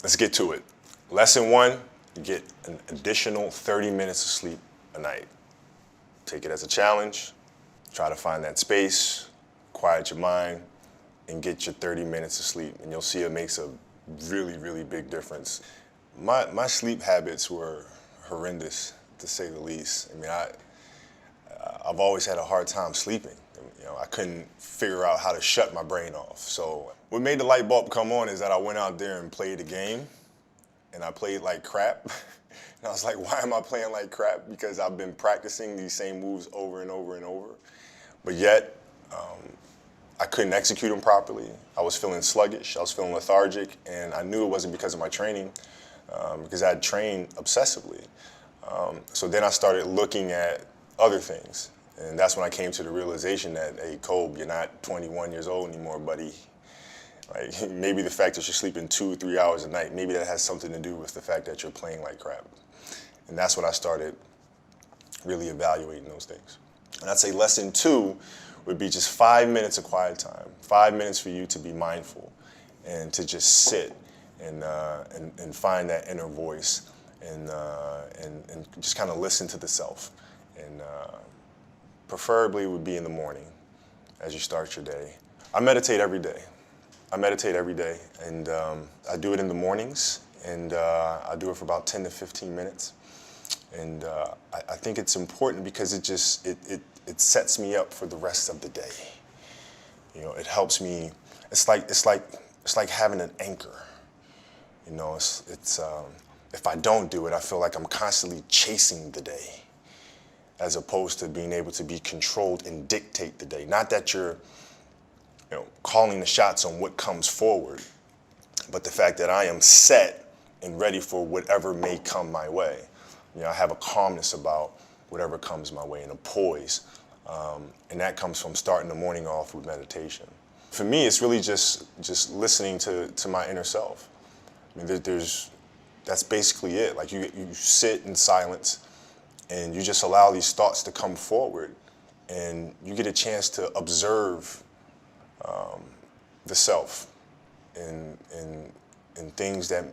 Let's get to it. Lesson one, get an additional 30 minutes of sleep a night. Take it as a challenge. Try to find that space, quiet your mind, and get your 30 minutes of sleep. And you'll see it makes a really, really big difference. My sleep habits were horrendous, to say the least. I mean, I've always had a hard time sleeping. You know, I couldn't figure out how to shut my brain off. So what made the light bulb come on is that I went out there and played a game, and I played like crap. And I was like, why am I playing like crap? Because I've been practicing these same moves over and over and over. But yet, I couldn't execute them properly. I was feeling sluggish, I was feeling lethargic, and I knew it wasn't because of my training, because I had trained obsessively. So then I started looking at other things. And that's when I came to the realization that, hey, Kobe, you're not 21 years old anymore, buddy. Like, maybe the fact that you're sleeping 2 or 3 hours a night, maybe that has something to do with the fact that you're playing like crap. And that's when I started really evaluating those things. And I'd say lesson two would be just 5 minutes of quiet time, 5 minutes for you to be mindful and to just sit and find that inner voice and just kind of listen to the self. And preferably would be in the morning as you start your day. I meditate every day. And I do it in the mornings, and I do it for about 10 to 15 minutes. And I think it's important because it sets me up for the rest of the day. You know, it helps me. It's like having an anchor. You know, if I don't do it, I feel like I'm constantly chasing the day, as opposed to being able to be controlled and dictate the day. Not that you're, you know, calling the shots on what comes forward, but the fact that I am set and ready for whatever may come my way. You know, I have a calmness about whatever comes my way and a poise, and that comes from starting the morning off with meditation. For me, it's really just listening to my inner self. I mean, that's basically it. Like you sit in silence and you just allow these thoughts to come forward, and you get a chance to observe the self and things that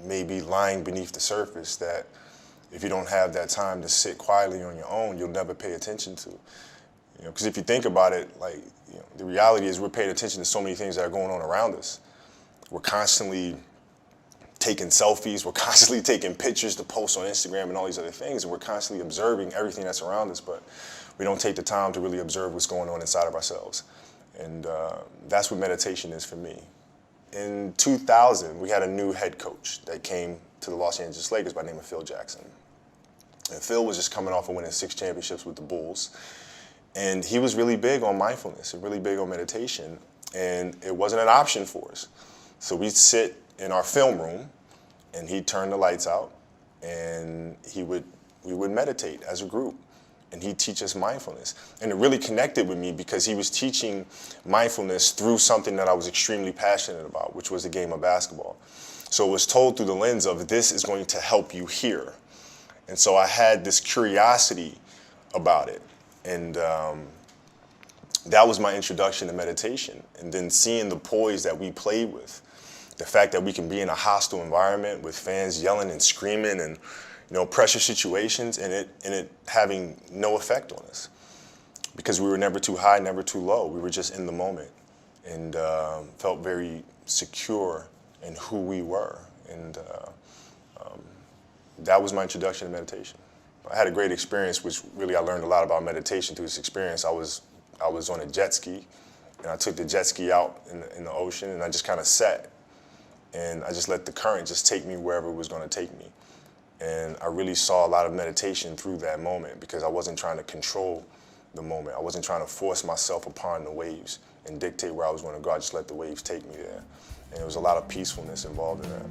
may be lying beneath the surface that if you don't have that time to sit quietly on your own, you'll never pay attention to. You know, because if you think about it, like, you know, the reality is we're paying attention to so many things that are going on around us. We're constantly taking selfies, we're constantly taking pictures to post on Instagram and all these other things, and we're constantly observing everything that's around us, but we don't take the time to really observe what's going on inside of ourselves. And that's what meditation is for me. In 2000, we had a new head coach that came to the Los Angeles Lakers by the name of Phil Jackson. And Phil was just coming off of winning 6 championships with the Bulls. And he was really big on mindfulness and really big on meditation. And it wasn't an option for us. So we'd sit in our film room, and he'd turn the lights out, and we would meditate as a group. And he'd teach us mindfulness. And it really connected with me because he was teaching mindfulness through something that I was extremely passionate about, which was the game of basketball. So it was told through the lens of, this is going to help you here. And so I had this curiosity about it. And that was my introduction to meditation. And then seeing the poise that we played with, the fact that we can be in a hostile environment with fans yelling and screaming and, you know, pressure situations, and it having no effect on us, because we were never too high, never too low. We were just in the moment, and felt very secure in who we were. And that was my introduction to meditation. I had a great experience, which really I learned a lot about meditation through this experience. I was on a jet ski, and I took the jet ski out in the ocean, and I just kind of sat, and I just let the current just take me wherever it was going to take me. And I really saw a lot of meditation through that moment, because I wasn't trying to control the moment. I wasn't trying to force myself upon the waves and dictate where I was going to go. I just let the waves take me there. And there was a lot of peacefulness involved in that.